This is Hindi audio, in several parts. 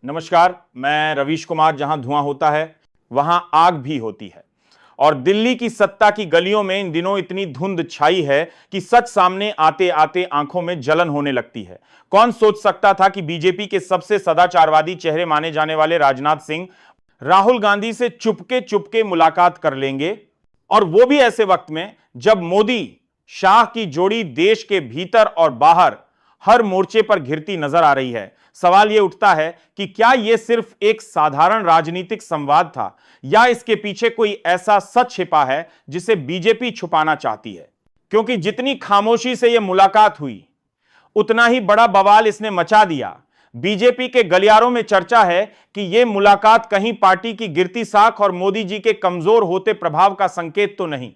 नमस्कार, मैं रवीश कुमार। जहां धुआं होता है वहां आग भी होती है और दिल्ली की सत्ता की गलियों में इन दिनों इतनी धुंध छाई है कि सच सामने आते आते आंखों में जलन होने लगती है। कौन सोच सकता था कि बीजेपी के सबसे सदाचारवादी चेहरे माने जाने वाले राजनाथ सिंह राहुल गांधी से चुपके चुपके मुलाकात कर लेंगे, और वो भी ऐसे वक्त में जब मोदी शाह की जोड़ी देश के भीतर और बाहर हर मोर्चे पर घिरती नजर आ रही है। सवाल यह उठता है कि क्या यह सिर्फ एक साधारण राजनीतिक संवाद था या इसके पीछे कोई ऐसा सच छिपा है जिसे बीजेपी छुपाना चाहती है। क्योंकि जितनी खामोशी से यह मुलाकात हुई उतना ही बड़ा बवाल इसने मचा दिया। बीजेपी के गलियारों में चर्चा है कि यह मुलाकात कहीं पार्टी की गिरती साख और मोदी जी के कमजोर होते प्रभाव का संकेत तो नहीं।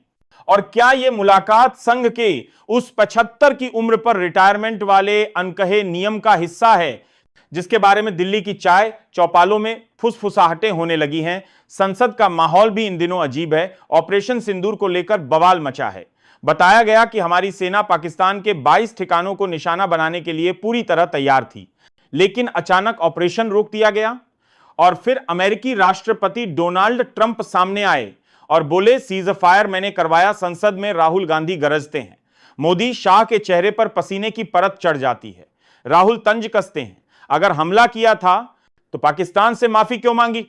और क्या यह मुलाकात संघ के उस 75 की उम्र पर रिटायरमेंट वाले अनकहे नियम का हिस्सा है जिसके बारे में दिल्ली की चाय चौपालों में फुसफुसाहटें होने लगी हैं। संसद का माहौल भी इन दिनों अजीब है। ऑपरेशन सिंदूर को लेकर बवाल मचा है। बताया गया कि हमारी सेना पाकिस्तान के 22 ठिकानों को निशाना बनाने के लिए पूरी तरह तैयार थी, लेकिन अचानक ऑपरेशन रोक दिया गया और फिर अमेरिकी राष्ट्रपति डोनाल्ड ट्रंप सामने आए और बोले, सीज फायर मैंने करवाया। संसद में राहुल गांधी गरजते हैं। मोदी शाह के चेहरे पर पसीने की परत चढ़ जाती है। राहुल तंज कसते हैं, अगर हमला किया था तो पाकिस्तान से माफी क्यों मांगी?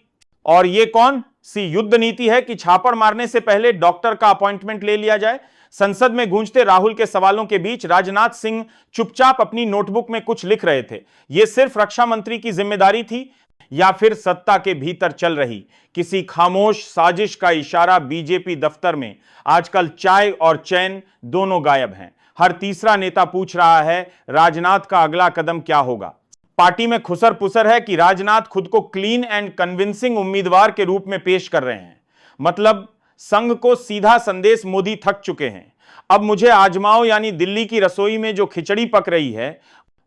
और यह कौन सी युद्ध नीति है कि छापड़ मारने से पहले डॉक्टर का अपॉइंटमेंट ले लिया जाए? संसद में गूंजते राहुल के सवालों के बीच राजनाथ सिंह चुपचाप अपनी नोटबुक में कुछ लिख रहे थे। यह सिर्फ रक्षा मंत्री की जिम्मेदारी थी या फिर सत्ता के भीतर चल रही किसी खामोश साजिश का इशारा? बीजेपी दफ्तर में आजकल चाय और चैन दोनों गायब हैं। हर तीसरा नेता पूछ रहा है, राजनाथ का अगला कदम क्या होगा? पार्टी में खुसर पुसर है कि राजनाथ खुद को क्लीन एंड कन्विंसिंग उम्मीदवार के रूप में पेश कर रहे हैं। मतलब संघ को सीधा संदेश, मोदी थक चुके हैं, अब मुझे आजमाओ। यानी दिल्ली की रसोई में जो खिचड़ी पक रही है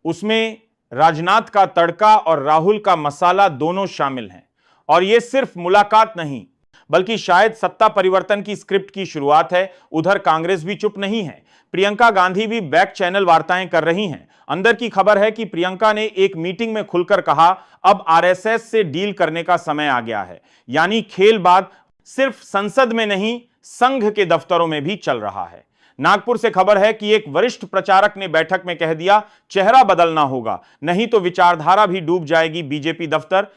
उसमें राजनाथ का तड़का और राहुल का मसाला दोनों शामिल हैं। और यह सिर्फ मुलाकात नहीं बल्कि शायद सत्ता परिवर्तन की स्क्रिप्ट की शुरुआत है। उधर कांग्रेस भी चुप नहीं है। प्रियंका गांधी भी बैक चैनल वार्ताएं कर रही हैं। अंदर की खबर है कि प्रियंका ने एक मीटिंग में खुलकर कहा, अब आरएसएस से डील करने का समय आ गया है। यानी खेल बाद सिर्फ संसद में नहीं, संघ के दफ्तरों में भी चल रहा है। नागपुर से खबर है कि एक वरिष्ठ प्रचारक ने बैठक में कह दिया, चेहरा बदलना होगा, नहीं तो विचारधारा भी डूब जाएगी। बीजेपी दफ्तर